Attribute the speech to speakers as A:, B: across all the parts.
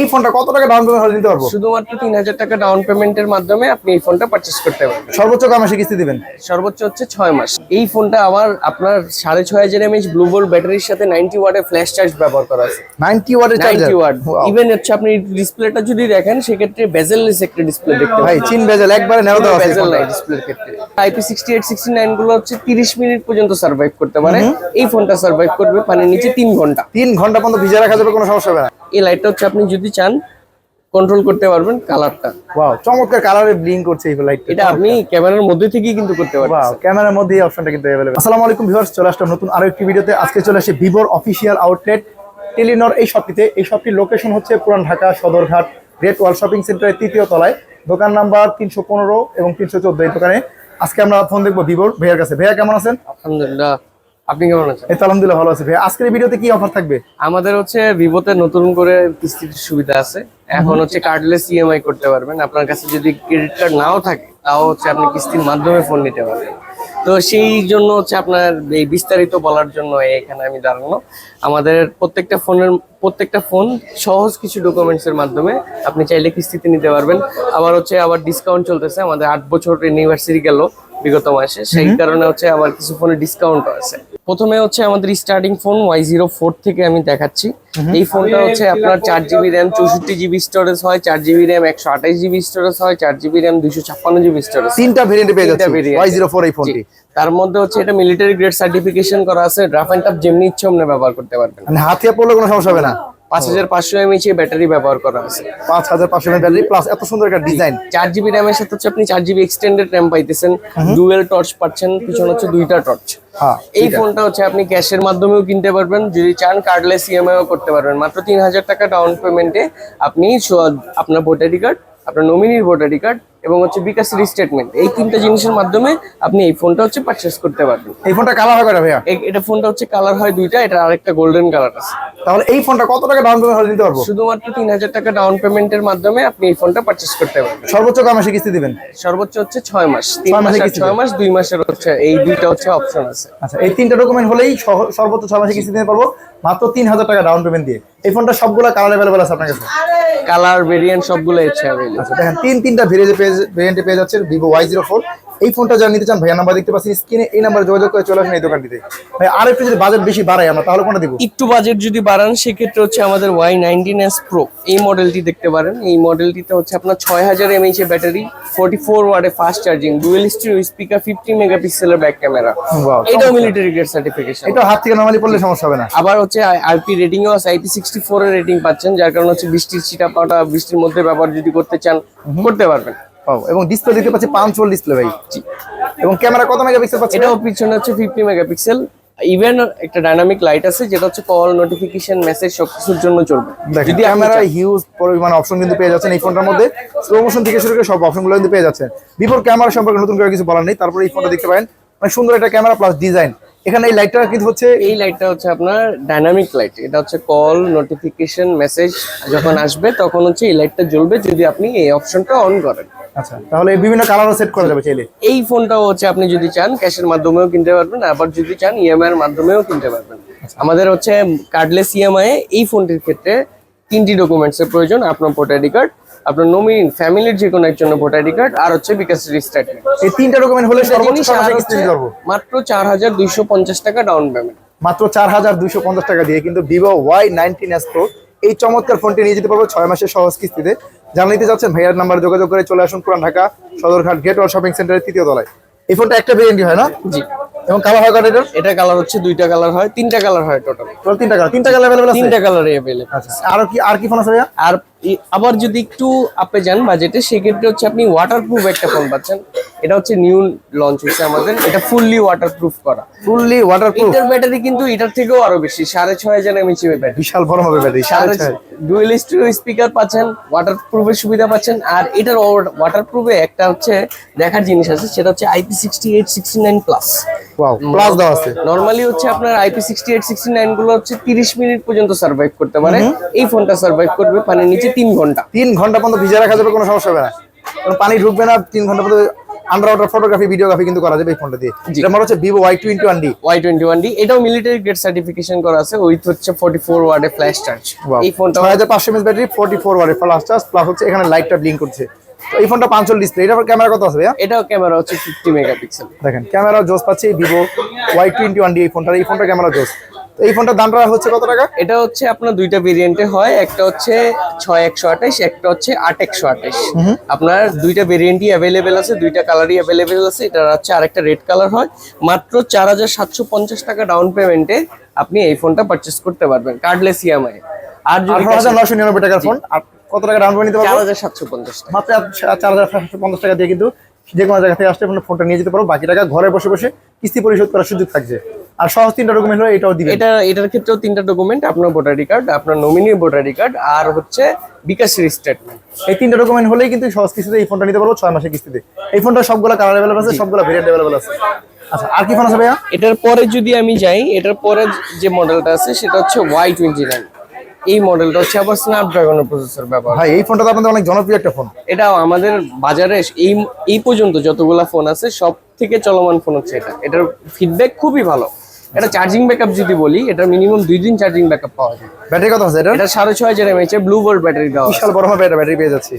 A: এই ফোনটা কত টাকা ডাউন পেমেন্ট হলে নিতে পারবো?
B: শুধুমাত্র 3000 টাকা ডাউন পেমেন্টের মাধ্যমে আপনি এই ফোনটা পারচেজ করতে পারবেন।
A: সর্বোচ্চ কয় মাসে কিস্তি দিবেন?
B: সর্বোচ্চ হচ্ছে 6 মাস। এই ফোনটা আপনার 6500 mAh ব্লু ভোল্ট ব্যাটারির সাথে 90 ওয়াটের ফ্ল্যাশ চার্জ ব্যবহার করা আছে।
A: 90 ওয়াটের চার্জার?
B: 90 ওয়াট। ইভেন হচ্ছে আপনি ডিসপ্লেটা যদি দেখেন সেক্ষেত্রে বেজেললেস একটা ডিসপ্লে দেখতে
A: ভাই চিন বেজেল একবারে নেও দাও আছে
B: বেজেল নাই ডিসপ্লের ক্ষেত্রে। IP68 69 গুলো হচ্ছে 30 মিনিট পর্যন্ত সার্ভাইভ করতে পারে। এই ফোনটা সার্ভাইভ করবে পানির নিচে 3 ঘন্টা।
A: 3 ঘন্টা পর্যন্ত ভিজে রাখা যাবে, কোনো সমস্যা হবে না।
B: এই লাইটটা হচ্ছে আপনি যদি চান কন্ট্রোল করতে পারবেন কালারটা।
A: ওয়াও, চমৎকার কালারে ব্লিং করছে এই লাইটটা।
B: এটা আপনি ক্যামেরার মধ্যে থেকেই কিন্তু করতে পারবেন।
A: ওয়াও, ক্যামেরার মধ্যে এই অপশনটা কিন্তু अवेलेबल। আসসালামু আলাইকুম ভিউয়ার্স, চলে আসলাম নতুন আরো একটি ভিডিওতে। আজকে চলে আসে ভিভোর অফিশিয়াল আউটলেট টেলিনর এই শপটিতে। এই শপটির লোকেশন হচ্ছে পুরান ঢাকা সদরঘাট গ্রেট ওয়াল শপিং সেন্টারের 3য় তলায়, দোকান নাম্বার 315 এবং 314। এই দোকানে আজকে আমরা ফোন দেখবো ভিভোর ভাইয়ার কাছে। ভাইয়া কেমন আছেন?
B: আলহামদুলিল্লাহ, আপনি কেমন আছেন?
A: এই তো আলহামদুলিল্লাহ ভালো আছি ভাইয়া। আজকের এই ভিডিওতে কি অফার থাকবে?
B: আমাদের হচ্ছে ভিভোতে নতুন করে কিস্তির সুবিধা আছে। এখন হচ্ছে কার্ডলেস ইএমআই করতে পারবেন। আপনার কাছে যদি ক্রেডিট কার্ড নাও থাকে তাও হচ্ছে আপনি কিস্তির মাধ্যমে ফোন নিতে পারবেন। তো সেই জন্য হচ্ছে আপনার এই বিস্তারিত বলার জন্য এখানে আমি দাঁড়ানো। আমাদের প্রত্যেকটা ফোন সহজ কিছু ডকুমেন্টসের মাধ্যমে আপনি চাইলে কিস্তিতে নিতে পারবেন। আবার ডিসকাউন্ট চলতেছে। আমাদের 8 বছর অ্যানিভার্সারি গেল বিগত মাসে, সেই কারণে হচ্ছে আবার কিছু ফোনে ডিসকাউন্ট আছে। প্রথমে হচ্ছে আমাদের স্টার্টিং ফোন Y04 থেকে আমি দেখাচ্ছি। এই ফোনটা হচ্ছে আপনার 4GB র্যাম 64GB স্টোরেজ হয়, 4GB র্যাম 128GB স্টোরেজ হয়, 4GB র্যাম 256GB স্টোরেজ।
A: তিনটা ভেরিয়েন্টে পেয়ে যাচ্ছে Y04 এই ফোনটি।
B: তার মধ্যে হচ্ছে এটা মিলিটারি গ্রেড সার্টিফিকেশন করা আছে। রাফ এন্ড টাফ যেমনি ইচ্ছে অমনি ব্যবহার করতে পারবেন,
A: মানে হাতে পড়লে কোনো সমস্যা হবে না।
B: 5500 mAh ব্যাটারি ব্যবহার করা আছে।
A: 5500 mAh ব্যাটারি প্লাস এত সুন্দর একটা ডিজাইন।
B: 4GB র্যামের সাথে হচ্ছে আপনি 4GB এক্সটেন্ডেড র্যাম পাইতেছেন, ডুয়াল টর্চ পাচ্ছেন, পিছনে হচ্ছে 2টা টর্চ। এই ফোনটা হচ্ছে আপনি ক্যাশের মাধ্যমেও কিনতে পারবেন, যদি চান কার্ডলেস ইএমআইও করতে পারবেন। মাত্র 3000 টাকা ডাউন পেমেন্টে আপনি আপনার ভোটার আইডি কার্ড, আপনার নমিনির ভোটার আইডি কার্ড এবং হচ্ছে বিকাশের স্টেটমেন্ট, এই 3টা জিনিসের মাধ্যমে আপনি এই ফোনটা হচ্ছে পারচেজ করতে পারবেন।
A: এই ফোনটা কালার হয় কয়টা ভাইয়া?
B: এটা ফোনটা হচ্ছে কালার হয় 2টা, এটা আরেকটা গোল্ডেন কালার আছে।
A: তাহলে এই ফোনটা কত টাকা ডাউন পেমেন্ট হলে নিতে পারবো?
B: শুধুমাত্র 3000 টাকা ডাউন পেমেন্টের মাধ্যমে আপনি এই ফোনটা পারচেজ করতে পারবেন।
A: সর্বোচ্চ কয় মাসে কিস্তি দিবেন?
B: সর্বোচ্চ হচ্ছে 6 মাস। 3 মাস, 6 মাস, 2 মাসের হচ্ছে এই 2টা হচ্ছে অপশন আছে।
A: আচ্ছা, এই 3টা ডকুমেন্ট হলেই সর্বোচ্চ 6 মাসে কিস্তি দিতে পারবো মাত্র 3000 টাকা ডাউন পেমেন্ট দিয়ে। এই ফোনটা সবগুলা কালার अवेलेबल আছে আপনার কাছে?
B: কালার ভেরিয়েন্ট সবগুলো আছে अवेलेबल।
A: আচ্ছা দেখেন, তিনটা ভেরিয়েন্টে পেয়ে যাচ্ছেন ভিভো Y04। এই ফোনটা যারা নিতে চান ভাইয়া নাম্বার দেখতে পাচ্ছেন স্ক্রিনে, এই নাম্বারে যোগাযোগ করে চলে আসুন এই দোকানটিতে। ভাই আর একটু যদি বাজেট বেশি বাড়াই আমরা তাহলে কোনটা দিব?
B: একটু বাজেট যদি বাড়ান সেক্ষেত্রে হচ্ছে আমাদের Y19s Pro এই মডেলটি দেখতে পারেন। এই মডেলটিতে হচ্ছে আপনার 6000 mAh ব্যাটারি, 44 ওয়াটের fast charging, dual stereo speaker, 50 মেগাপিক্সেলের ব্যাক ক্যামেরা। এটাও মিলিটারি গ্রেড সার্টিফিকেশন।
A: এটা হাত থেকে নরমালি পড়লে সমস্যা হবে না।
B: আবার হচ্ছে আরপি রেটিংও আছে, IP64 এর রেটিং পাচ্ছেন, যার কারণে হচ্ছে বৃষ্টির ছিটাফাটা, বৃষ্টির মধ্যে ব্যবহার যদি করতে চান করতে পারবেন।
A: এবং ডিসপ্লে দিতে পাচ্ছি 5 ভোল্ট ডিসপ্লে ভাই। এবং ক্যামেরা কত মেগাপিক্সেল পাচ্ছেন?
B: এটাও পিছনে হচ্ছে 50 মেগাপিক্সেল। ইভেন একটা ডাইনামিক লাইট আছে যেটা হচ্ছে কল, নোটিফিকেশন, মেসেজ সবকিছুর জন্য চলবে।
A: যদি ক্যামেরা হিউজ পরিমাণ অপশন কিন্তু পেয়ে যাচ্ছেন এই ফোনটার মধ্যে। স্লো মোশন থেকে শুরু করে সব অপশনগুলো কিন্তু পেয়ে যাচ্ছেন। ভিভোর ক্যামেরা সম্পর্কে নতুন করে কিছু বলার নেই। তারপরে এই ফোনটা দেখতে পারেন, মানে সুন্দর একটা ক্যামেরা প্লাস ডিজাইন। এখানে এই লাইটটা কিন্তু হচ্ছে,
B: এই লাইটটা হচ্ছে আপনার ডাইনামিক লাইট। এটা হচ্ছে কল, নোটিফিকেশন, মেসেজ যখন আসবে তখন হচ্ছে এই লাইটটা জ্বলবে যদি আপনি এই অপশনটা অন করেন।
A: আচ্ছা, তাহলে বিভিন্ন কালারও সেট করা যাবে চাইলে।
B: এই ফোনটাও হচ্ছে আপনি যদি চান ক্যাশের মাধ্যমেও কিনতে পারবেন, আবার যদি চান ইএমআই এর মাধ্যমেও কিনতে পারবেন। আমাদের হচ্ছে কার্ডলেস ইএমআই এই ফোনটির ক্ষেত্রে 3টি ডকুমেন্টস এর প্রয়োজন। আপনার ভোটার আইডি কার্ড, আপনার নমিনি ফ্যামিলির যে কোনো একজনের ভোটার আইডি কার্ড, আর হচ্ছে বিকাশের স্টেটমেন্ট।
A: এই 3টা ডকুমেন্ট হলে সর্বোচ্চ কিস্তি দিতে পারবো
B: মাত্র 4250 টাকা ডাউন পেমেন্ট।
A: মাত্র 4250 টাকা দিয়ে কিন্তু ভিভো Y19s Pro এই চমৎকার ফোনটি নিয়ে যেতে পারবো 6 মাসের সহজ কিস্তিতে। যারা নিতে যাচ্ছেন ভাইয়ার নাম্বারে যোগাযোগ করে চলে আসুন পুরান ঢাকা সদরঘাট গ্রেট ওয়াল শপিং সেন্টারের 3য় তলায়। এই ফোনটা একটা ভেরিয়েন্টই হয় না?
B: জি।
A: এবং কালার হয় কয়টা?
B: এটা কালার হচ্ছে 2টা কালার হয়, 3টা কালার হয় টোটাল।
A: 3টা কালার अवेलेबल আছে?
B: 3টা কালারে अवेलेबल।
A: আচ্ছা, আর কি ফোন আছে ভাইয়া?
B: আর আবার যদি একটু আপে যান বাজেটে সেক্ষেত্রে হচ্ছে আপনি ওয়াটারপ্রুফ একটা ফোন পাচ্ছেন। এটা হচ্ছে নিউ লঞ্চ হয়েছে আমাদের, এটা ফুললি ওয়াটারপ্রুফ করা।
A: Fully waterproof?
B: এটার ব্যাটারি কিন্তু এটার থেকেও আরো বেশি, 6500 mAh ব্যাটারি।
A: বিশাল বড় হবে ব্যাটারি।
B: ডুয়াল স্টিরিও স্পিকার পাচ্ছেন, ওয়াটারপ্রুফের সুবিধা পাচ্ছেন। আর এটার ওয়াটারপ্রুফে একটা হচ্ছে দেখার জিনিস আছে, সেটা হচ্ছে IP68 69 প্লাস।
A: ওয়াও, প্লাস দাও আছে।
B: নরমালি হচ্ছে আপনার IP68 69 গুলো হচ্ছে 30 মিনিট পর্যন্ত সার্ভাইভ করতে পারে। এই ফোনটা সার্ভাইভ করবে পানির নিচে 3 ঘন্টা।
A: 3 ঘন্টা পর্যন্ত ভিজে রাখা যাবে, কোনো সমস্যা হবে না। কারণ পানি ঢুকবে না 3 ঘন্টা পর্যন্ত আন্ডার ওয়াটার ফটোগ্রাফি ভিডিওগ্রাফি কিন্তু করা যাবে এই ফোনটা দিয়ে। এটা আমার হচ্ছে ভিভো Y21D।
B: Y21D এটাও মিলিটারি গ্রেড সার্টিফিকেশন করা আছে, উইথ হচ্ছে 44 ওয়াটের ফ্ল্যাশ চার্জ। এই ফোনটা
A: 6500 mAh ব্যাটারি, 44 ওয়াটের ফ্ল্যাশ চার্জ, প্লাস হচ্ছে এখানে লাইটটা ব্লিঙ্ক করছে। তো এই ফোনটা 5 ডিসপ্লে। এটার ক্যামেরা কত আছে ভাইয়া?
B: এটাও ক্যামেরা হচ্ছে 50 মেগাপিক্সেল।
A: দেখেন ক্যামেরা জোস পাচ্ছি ভিভো Y21D এই ফোনটা ক্যামেরা জোস। তো এই ফোনটার দামটা হচ্ছে কত টাকা?
B: এটা হচ্ছে আপনার দুইটা ভেরিয়েন্টে হয়, একটা হচ্ছে 6128, একটা হচ্ছে 8128। আপনার দুইটা ভেরিয়েন্টই অ্যাভেলেবেল আছে, দুইটা কালারই অ্যাভেলেবেল আছে। এটা হচ্ছে আরেকটা রেড কালার হয়। মাত্র 4750 টাকা ডাউন পেমেন্টে আপনি এই ফোনটা পারচেজ করতে পারবেন কার্ডলেস ইএমআই। আর যদি
A: 18,999 টাকার ফোন, আর কত টাকা ডাউন পেমেন্ট নিতে পারবো?
B: 4750 টাকা।
A: মাত্র 4750 টাকা দিয়ে কিন্তু যে কোনো জায়গা থেকে আসতে ফোনটা নিয়ে যেতে পারো। বাকি টাকা ঘরে বসে বসে কিস্তি পরিশোধ করার সুযোগ থাকছে। আর সহজ 3টা ডকুমেন্ট হলো এটাও দিবেন।
B: এটার ক্ষেত্রেও 3টা ডকুমেন্ট, আপনার ভোটার আইডি কার্ড, আপনার নমিনির ভোটার আইডি কার্ড, আর হচ্ছে বিকাশের স্টেটমেন্ট।
A: এই 3টা ডকুমেন্ট হলেই কিন্তু সহজ কিস্তিতে এই ফোনটা নিতে পারবো 6 মাসের কিস্তিতে। এই ফোনটা সবগুলো কালার अवेलेबल আছে, সবগুলো ভেরিয়েন্ট अवेलेबल আছে। আচ্ছা আর কি ফোন আছে ভাইয়া?
B: এটার পরে যদি আমি যাই, এটার পরে যে মডেলটা আছে সেটা হচ্ছে Y29। এই মডেলটা হচ্ছে আবার স্ন্যাপড্রাগনের প্রসেসর ব্যবহার।
A: ভাই এই ফোনটা তো আপনাদের অনেক জনপ্রিয় একটা ফোন।
B: এটা আমাদের বাজারে এই পর্যন্ত যতগুলা ফোন আছে সব থেকে চলমান ফোন হচ্ছে এটা। এটার ফিডব্যাক খুবই ভালো। এটা চার্জিং ব্যাকআপ যদি বলি, এটা মিনিমাম 2 দিন চার্জিং ব্যাকআপ পাওয়া যায়।
A: ব্যাটারি কত আছে এটা?
B: এটা 6500 mAh ব্লু ভোল্ট ব্যাটারি দেওয়া আছে।
A: বিশাল বড় ব্যাটারি পেয়ে যাচ্ছি।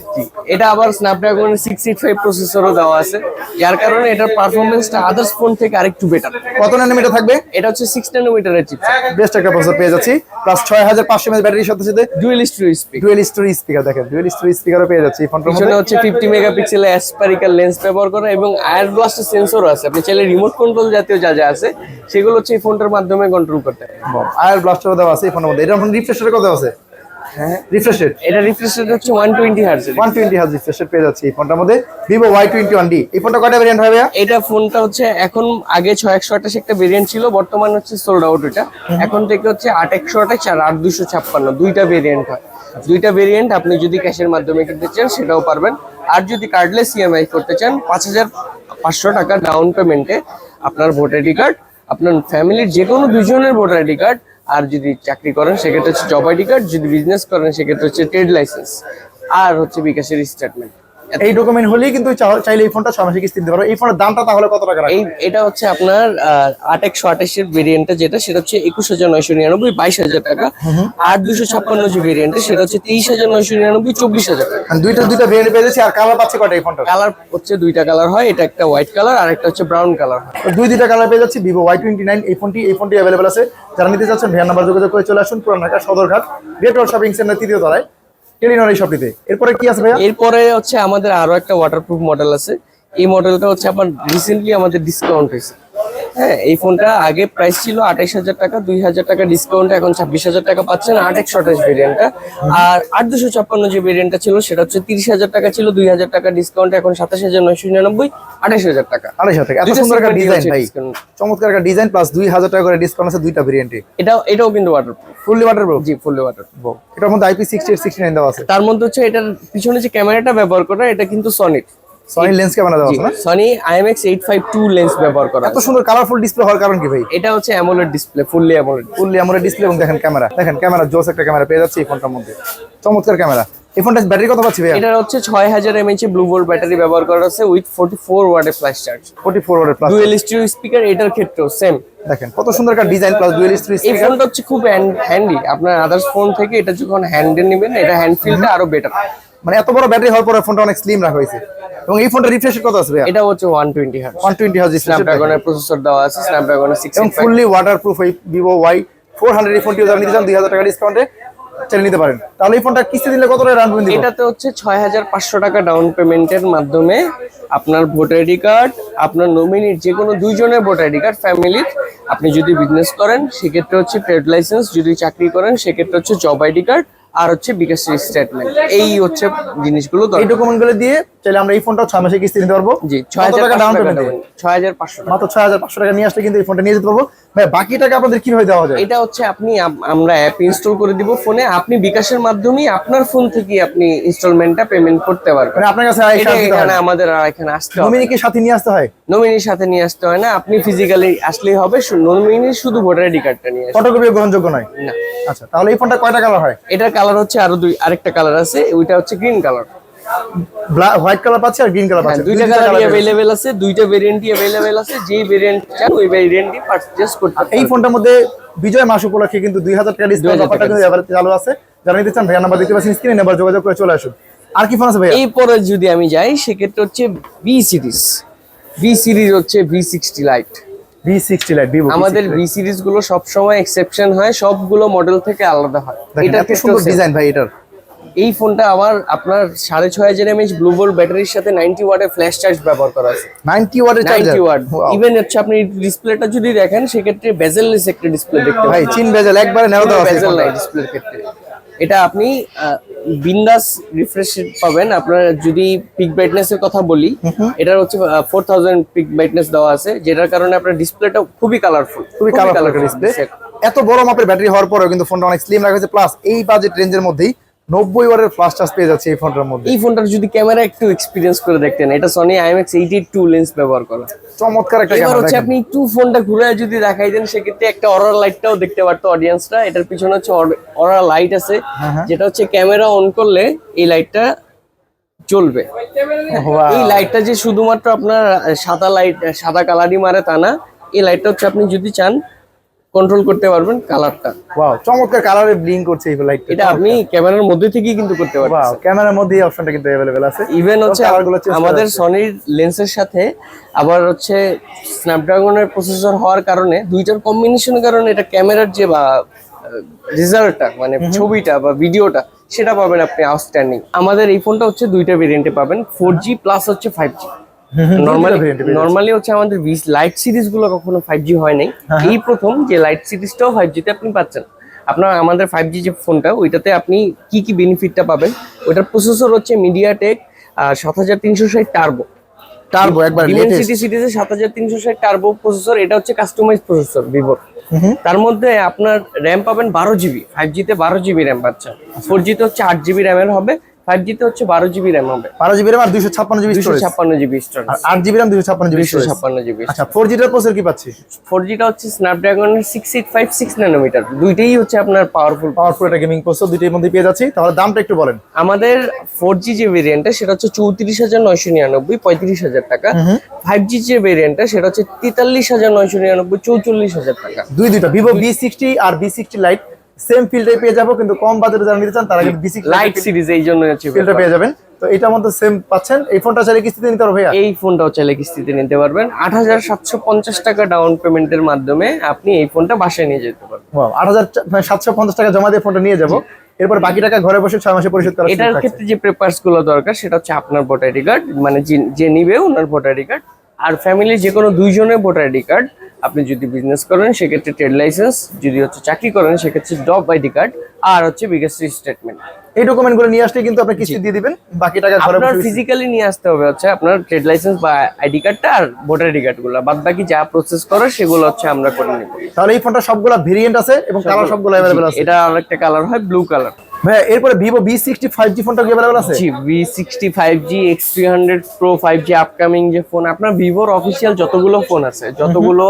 B: এটা আবার স্ন্যাপড্রাগনের 685 প্রসেসরও দেওয়া আছে, যার কারণে এটার পারফরম্যান্সটা আদার্স ফোন থেকে আরেকটু বেটার।
A: কত ন্যানোমিটার থাকবে?
B: এটা হচ্ছে 6 ন্যানোমিটারের চিপসেট।
A: বেস্ট একটা প্রসেসর পেয়ে যাচ্ছি, প্লাস 6500 mAh ব্যাটারির সাথে সাথে
B: ডুয়াল স্টোরেজ
A: স্পিকার। দেখেন ডুয়াল স্পিকারও পেয়ে যাচ্ছি এই ফোনটার
B: পিছনে
A: মধ্যে।
B: হচ্ছে 50 মেগাপিক্সেলের অ্যাসপারিক্যাল লেন্স ব্যবহার করা এবং আয়ার ব্লাস্টের সেন্সরও আছে। আপনি চাইলে রিমোট কন্ট্রোল জাতীয় যা যা আছে সেগুলো হচ্ছে এই ফোনটার মাধ্যমে কন্ট্রোল করতে পারেন।
A: আয়ার ব্লাস্টারও দেওয়া আছে এই ফোনের মধ্যে। এটা ফোন রিফ্রেশ রেট কত আছে?
B: হ্যাঁ,
A: রিফ্রেশ রেট
B: এটা রিফ্রেশ রেট হচ্ছে 120 হার্জ।
A: 120 হার্জ রিফ্রেশ রেট পেয়ে যাচ্ছি এই ফোনটার মধ্যে। ভিভো Y21D এই ফোনটা কয়টা ভেরিয়েন্ট হবে ভাইয়া?
B: এটা ফোনটা হচ্ছে এখন আগে 6128 একটা ভেরিয়েন্ট ছিল, বর্তমানে হচ্ছে সোল্ড আউট। এটা এখন থেকে হচ্ছে 8128 আর 8256 দুইটা ভেরিয়েন্ট হয়। দুইটা ভেরিয়েন্ট আপনি যদি ক্যাশের মাধ্যমে কিনতে চান সেটাও পারবেন, আর যদি কার্ডলেস ইএমআই করতে চান 5500 টাকা ডাউন পেমেন্টে আপনার ভোটার আইডি কার্ড, আপনার ফ্যামিলির যে কোনো দুজনের ভোটার আইডি কার্ড, আর যদি চাকরি করেন সেক্ষেত্রে হচ্ছে জব আইডি কার্ড, যদি বিজনেস করেন সেক্ষেত্রে হচ্ছে ট্রেড লাইসেন্স, আর হচ্ছে বিকাশের স্টেটমেন্ট।
A: এই ডকুমেন্ট হলেই কিন্তু চাইলে এই ফোনটা 6 মাসে কিস্তি দিতে পারো। এই ফোনের দামটা তাহলে কত টাকা রাখবেন?
B: এটা হচ্ছে আপনার 8128 এর ভেরিয়েন্টটা, যেটা সেটা হচ্ছে 21999 22000 টাকা। আর 256 যে ভেরিয়েন্টটা সেটা হচ্ছে 23999 24000 টাকা।
A: দুইটা ভেরিয়েন্ট পেয়ে যাচ্ছি। আর কালার পাচ্ছি কয়টা এই ফোনটা?
B: কালার হচ্ছে দুইটা কালার হয়, এটা একটা হোয়াইট কালার আর একটা হচ্ছে ব্রাউন কালার হয়।
A: দুইটা কালার পেয়ে যাচ্ছি। ভিভো Y29 এই ফোনটি অ্যাভেলেবল আছে। যারা নিতে চাচ্ছেন ভাইয়ার নাম্বার যোগাযোগ করে চলে আসুন পুরান ঢাকা সদরঘাট গ্রেট ওয়াল শপিং সেন্টার 3য় তলায় টেলিনর এই শপটিতে। এরপরে কি আছে ভাইয়া?
B: এরপরে হচ্ছে আমাদের আরো একটা ওয়াটারপ্রুফ মডেল আছে। এই মডেলটা হচ্ছে আপনার রিসেন্টলি আমাদের ডিসকাউন্ট হয়েছে। হ্যাঁ, এই ফোনটা আগে প্রাইস ছিল 28000 টাকা, 2000 টাকা ডিসকাউন্ট এখন 26000 টাকা পাচ্ছেন 8128 ভেরিয়েন্টটা। আর 8256 যে ভেরিয়েন্টটা ছিল সেটা হচ্ছে 30000 টাকা ছিল, 2000 টাকা ডিসকাউন্ট এখন 27999 28000 টাকা।
A: 28000 টাকা। এত সুন্দর একটা ডিজাইন ভাই, চমৎকার একটা ডিজাইন, প্লাস 2000 টাকা করে ডিসকাউন্ট আছে দুইটা ভেরিয়েন্টে।
B: এটাও কিন্তু ওয়াটারপ্রুফ,
A: ফুললি ওয়াটারপ্রুফ।
B: জি ফুললি ওয়াটারপ্রুফ।
A: এটার মধ্যে IP68 69 দেওয়া আছে।
B: তার মধ্যে হচ্ছে এটার পিছনে যে ক্যামেরাটা ব্যবহার করা এটা কিন্তু
A: সনি লেন্স ক্যামেরা দেওয়া আছে না?
B: সনি IMX852 লেন্স ব্যবহার করা।
A: এত সুন্দর কালারফুল ডিসপ্লে হওয়ার কারণ কি ভাই?
B: এটা হচ্ছে AMOLED display, fully AMOLED
A: display. এবং দেখেন ক্যামেরা জোস একটা ক্যামেরা পেয়ে যাচ্ছে এই ফোনটার মধ্যে, চমৎকার ক্যামেরা। এই ফোনটা ব্যাটারি কত পাচ্ছি ভাই?
B: এটা হচ্ছে 6000 mAh ব্লু ভোল্ট ব্যাটারি ব্যবহার করা আছে উইথ 44 ওয়াটের ফ্ল্যাশ চার্জ।
A: 44 ওয়াটের প্লাস
B: ডুয়াল স্টিরিও স্পিকার, এটার ক্ষেত্রেও সেম।
A: দেখেন কত সুন্দর একটা ডিজাইন, প্লাস ডুয়াল স্টিরিও
B: এই
A: স্পিকার।
B: ফোনটা হচ্ছে খুব হ্যান্ডি। আপনার আদার্স ফোন থেকে এটা যখন হ্যান্ডে নেবেন এটা হ্যান্ড ফিলটা আরো বেটার।
A: মানে এত বড় ব্যাটারি হওয়ার পরে ফোনটা অনেক স্লিম রাখা হয়েছে। এবং এই ফোনটা রিফ্রেশ কত আছে ভাই?
B: এটা হচ্ছে 120 হার্জ
A: 120 হার্জ
B: স্ন্যাপড্রাগনের প্রসেসর দেওয়া আছে, স্ন্যাপড্রাগনের
A: এবং
B: 665।
A: ফুললি ওয়াটারপ্রুফ এই ভিভো Y400 এই ফোনটিও যারা নিতে চান 2000 টাকা ডিসকাউন্টে চাইলে নিতে পারেন। তাহলে এই ফোনটা কিস্তি দিলে কত টাকা রাখবেন?
B: এটাতে হচ্ছে 6500 টাকা ডাউন পেমেন্টের মাধ্যমে আপনার ভোটার আইডি কার্ড, আপনার নমিনির যে কোনো দুইজনের ভোটার আইডি কার্ড, ফ্যামিলির, আপনি যদি বিজনেস করেন সেক্ষেত্রে হচ্ছে ট্রেড লাইসেন্স, যদি চাকরি করেন সেক্ষেত্রে হচ্ছে জব আইডি কার্ড, আর হচ্ছে বিকাশের স্টেটমেন্ট। এই হচ্ছে জিনিসগুলো
A: এই ডকুমেন্টগুলো দিয়ে চাইলে আমরা এই ফোনটা 6 মাসে কিস্তি নিতে পারবো।
B: জি,
A: কত টাকা ডাউন
B: 6500 টাকা
A: পেমেন্ট?
B: 6500 টাকা।
A: মাত্র 6500 টাকা নিয়ে আসলে কিন্তু এই ফোনটা নিয়ে যেতে পারবো ভাই। বাকি টাকা আপনাদের কিভাবে দেওয়া যায়?
B: এটা হচ্ছে আমরা অ্যাপ ইনস্টল করে দিব ফোনে, আপনি বিকাশের মাধ্যমে আপনার ফোন থেকে আপনি ইনস্টলমেন্টটা পেমেন্ট করতে পারবেন।
A: মানে আপনার কাছে
B: এটা এখানে আমাদের আর এখানে আসতে হবে,
A: নমিনিকে সাথে নিয়ে আসতে হয়?
B: নমিনির সাথে নিয়ে আসতে হয় না, আপনি ফিজিক্যালি আসলেই হবে। নমিনির শুধু ভোটার আইডি কার্ডটা নিয়ে আসবেন।
A: ফটোকপি গ্রহণযোগ্য নয়
B: না।
A: আচ্ছা, তাহলে এই ফোনটা কয়টা কালার হয়?
B: এটার কালার হচ্ছে আরেকটা কালার আছে, ওইটা হচ্ছে গ্রিন কালার।
A: হোয়াইট কালার পাচ্ছি আর গ্রিন কালার পাচ্ছি,
B: দুইটা কালারই अवेलेबल আছে, দুইটা ভেরিয়েন্টই अवेलेबल আছে। যেই ভেরিয়েন্ট চান ওই ভেরিয়েন্টই পারচেজ করতে পারবেন।
A: এই ফোনটার মধ্যে বিজয় মাস উপলক্ষে কিন্তু 2000 টাকা ডিসকাউন্ট অফারটা কিন্তু এবারে চালু আছে। যারা নিতে চান ভাইয়া নাম্বার দেখতে পাচ্ছেন স্ক্রিনে, নাম্বার যোগাযোগ করে চলে আসুন। আর কি ফোন আছে ভাইয়া?
B: এরপরে যদি আমি যাই সেক্ষেত্রে হচ্ছে বি সিরিজ হচ্ছে V60 light.
A: V60 light Vivo
B: আমাদের বি সিরিজ গুলো সব সময় এক্সেপশন হয়, সবগুলো মডেল থেকে আলাদা হয়।
A: এটা কি সুন্দর ডিজাইন ভাই এটার।
B: এই ফোনটা আবার আপনার 6500 mAh ব্লু বোল্ট ব্যাটারির সাথে 90 ওয়াটের ফ্ল্যাশ চার্জ ব্যবহার করা আছে।
A: 90 ওয়াটের চার্জার,
B: 90 ওয়াট। ইভেন হচ্ছে আপনি ডিসপ্লেটা যদি দেখেন সেক্ষেত্রে বেজেললেস একটা ডিসপ্লে দেখতে
A: ভাই
B: পাবেন।
A: চিন বেজেল একবারে নেড়ো দেওয়া আছে
B: বেজেল নাই ডিসপ্লের ক্ষেত্রে। এটা আপনি বিন্দাস রিফ্রেশ পাবেন। আপনার যদি পিক ব্রাইটনেস এর কথা বলি, এটার হচ্ছে 4000 পিক ব্রাইটনেস দেওয়া আছে, যেটার কারণে আপনার ডিসপ্লেটা খুবই কালারফুল,
A: খুবই কালারফুল ডিসপ্লে। এত বড় মাপের ব্যাটারি হওয়ার পরেও কিন্তু ফোনটা অনেক স্লিম রাখা হয়েছে, প্লাস এই বাজেট রেঞ্জের মধ্যেই 90 ওয়াটের ফ্ল্যাশ চার্জ পেয়ে যাচ্ছে এই ফোনটার মধ্যে।
B: এই ফোনটার যদি ক্যামেরা একটু এক্সপেরিয়েন্স করে দেখতেন, এটা Sony IMX82 লেন্স ব্যবহার করা।
A: চমৎকার একটা
B: এবার
A: ক্যামেরা।
B: হচ্ছে আপনি একটু ফোনটা ঘুরে যদি দেখাই দেন সেক্ষেত্রে একটা অরা লাইটটাও দেখতে পারতো অডিয়েন্সটা। এটার পিছনে হচ্ছে অরা লাইট আছে, যেটা হচ্ছে ক্যামেরা অন করলে এই লাইটটা জ্বলবে। এই লাইটটা যে শুধুমাত্র আপনার সাদা কালারই মারে তা না, এই লাইটটা হচ্ছে আপনি যদি চান কন্ট্রোল করতে পারবেন কালারটা।
A: ওয়াও, চমৎকার কালারে ব্লিং করছে এই লাইটটা।
B: এটা আপনি ক্যামেরার মধ্যে থেকেই কিন্তু করতে পারবেন।
A: ওয়াও, ক্যামেরার মধ্যে এই অপশনটা কিন্তু अवेलेबल আছে।
B: ইভেন হচ্ছে আমাদের সনির লেন্সের সাথে আবার হচ্ছে স্ন্যাপড্রাগনের প্রসেসর হওয়ার কারণে, দুইটার কম্বিনেশনের কারণে এটা ক্যামেরার যে বা রেজাল্টটা মানে ছবিটা বা ভিডিওটা সেটা পাবেন আপনি আউটস্ট্যান্ডিং। আমাদের এই ফোনটা হচ্ছে দুইটা ভেরিয়েন্টে পাবেন, 4G প্লাস হচ্ছে 5G। নরমালি হচ্ছে আমাদের লাইট সিরিজ গুলো কখনো 5G হয় নাই, এই প্রথম যে লাইট সিরিজটাও 5G তে আপনি পাচ্ছেন। আপনার আমাদের 5G যে ফোনটা ওইটাতে আপনি কি কি বেনিফিটটা পাবেন, ওটার প্রসেসর হচ্ছে মিডিয়াটেক 7360 টার্বো
A: একবার
B: ডিমেনসিটি সিরিজের 7360 টার্বো প্রসেসর। এটা হচ্ছে কাস্টমাইজ প্রসেসর ভিভোর। তার মধ্যে আপনার র্যাম পাবেন 12GB, 5G তে 12GB র্যাম পাচ্ছেন, 4G তে হচ্ছে 8GB র্যামের হবে, 5G তে হচ্ছে 12GB র্যাম হবে।
A: 12GB র্যাম আর 256GB স্টোরেজ।
B: 256GB স্টোরেজ
A: আর 8GB RAM 256GB storage.
B: 256GB।
A: আচ্ছা, 4G এর প্রসেসর কি পাচ্ছি?
B: 4G টা হচ্ছে স্ন্যাপড্রাগনের 6856 ন্যানোমিটার। দুইটাই হচ্ছে আপনার পাওয়ারফুল
A: একটা গেমিং প্রসেসর, দুইটার মধ্যে পেয়ে যাচ্ছি। তাহলে দামটা একটু বলেন।
B: আমাদের 4G যে ভেরিয়েন্টটা সেটা হচ্ছে 34999, 35000 টাকা। 5G যে ভেরিয়েন্টটা সেটা হচ্ছে 43999, 44000 টাকা।
A: দুইটা ভিভো V60 আর V60 লাইট সেম ফিল্ডে পেয়ে যাবো, কিন্তু কম বাজেটে যারা নিতে চান তারা কিন্তু V60
B: লাইট সিরিজ এই জন্য হচ্ছে
A: ফিল্ডে পেয়ে যাবেন। তো এটার মধ্যে সেম পাচ্ছেন। এই ফোনটা চাইলে কিস্তিতে নিতে পারো ভাইয়া?
B: এই ফোনটাও চাইলে কিস্তিতে নিতে পারবেন। 8750 টাকা ডাউন পেমেন্টের মাধ্যমে আপনি এই ফোনটা বাসায় নিয়ে যেতে পারবেন।
A: 8750 টাকা জমা দিয়ে ফোনটা নিয়ে যাবো, এরপর বাকি টাকা ঘরে বসে 6 মাসে পরিশোধ করা।
B: এটার ক্ষেত্রে যে পেপারস গুলো দরকার সেটা হচ্ছে আপনার ভোটার আইডি কার্ড, মানে যে নিবে ওনার ভোটার আইডি কার্ড, আর ফ্যামিলির যে কোনো দুইজনের ভোটার আইডি কার্ড। আপনি যদি বিজনেস করেন সেক্ষেত্রে ট্রেড লাইসেন্স, যদি হচ্ছে চাকরি করেন সেক্ষেত্রে জব আইডি কার্ড, আর হচ্ছে বিকাশ স্টেটমেন্ট।
A: এই ডকুমেন্টগুলো নিয়ে আসলে কিন্তু আপনি কিস্তি দিয়ে দিবেন, বাকি টাকা ঘরে
B: আপনার
A: বসে।
B: ফিজিক্যালি নিয়ে আসতে হবে হচ্ছে আপনার ট্রেড লাইসেন্স বা আইডি কার্ডটা আর ভোটার আইডি কার্ড গুলো, বাদ বাকি যা প্রসেস করে সেগুলো হচ্ছে আমরা করে নেব।
A: তাহলে এই ফোনটা সবগুলা ভেরিয়েন্ট আছে এবং কালার সবগুলো अवेलेबल আছে।
B: এটা আরেকটা কালার হয় ব্লু কালার।
A: ভাই এরপরে ভিভো V60 5G ফোনটা কি अवेलेबल আছে?
B: জি, V60 5G, X300 Pro 5G upcoming যে ফোন, আপনার ভিভোর অফিসিয়াল যতগুলো ফোন আছে, যতগুলো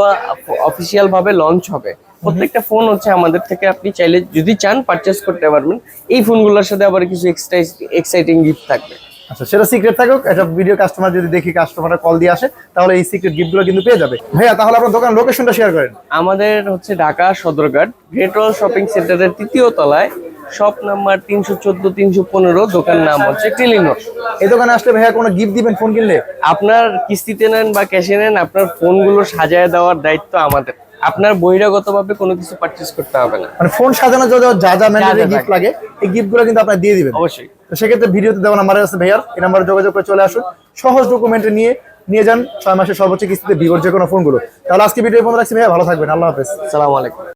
B: অফিসিয়াল ভাবে লঞ্চ হবে, প্রত্যেকটা ফোন হচ্ছে আমাদের থেকে আপনি চাইলে যদি চান পারচেজ করতে পারবেন। এই ফোনগুলোর সাথে আবার কিছু এক্সট্রা এক্সাইটিং গিফট থাকবে।
A: আচ্ছা, সেটা সিক্রেট থাকুক। এটা ভিডিও কাস্টমার যদি দেখি কাস্টমাররা কল দিয়ে আসে তাহলে এই সিক্রেট গিফটগুলো কিন্তু পেয়ে যাবে। ভাইয়া তাহলে আপনার দোকান লোকেশনটা শেয়ার করেন।
B: আমাদের হচ্ছে ঢাকা সদরঘাট গ্রেট ওয়াল শপিং সেন্টারের 3য় তলায়, শপ নাম্বার 314 315, দোকান নাম হচ্ছে টেলিনর।
A: এই দোকানে আসলে ভাইয়া কোনো গিফট দিবেন ফোন কিনলে?
B: আপনার কিস্তিতে নেন বা ক্যাশে নেন, আপনার ফোনগুলো সাজায় দেওয়ার দায়িত্ব আমাদের। আপনার বহিরাগতভাবে কোনো কিছু পারচেজ করতে হবে না।
A: মানে ফোন সাজানোর জন্য যা যা ম্যান্ডেটরি গিফট লাগে এই গিফটগুলো কিন্তু আপনারা দিয়ে দিবেন
B: অবশ্যই।
A: তো সেক্ষেত্রে ভিডিওতে দেওয়া নাম্বার আছে ভাইয়ার, এই নাম্বারে যোগাযোগ করে চলে আসুন। সহজ ডকুমেন্টে নিয়ে যান 6 মাসের সর্বোচ্চ কিস্তিতে ভিভোর যে কোনো ফোনগুলো। তাহলে আজকে ভিডিও বন্ধ রাখছি ভাইয়া, ভালো থাকবেন, আল্লাহ হাফেজ।
B: আসসালামু আলাইকুম।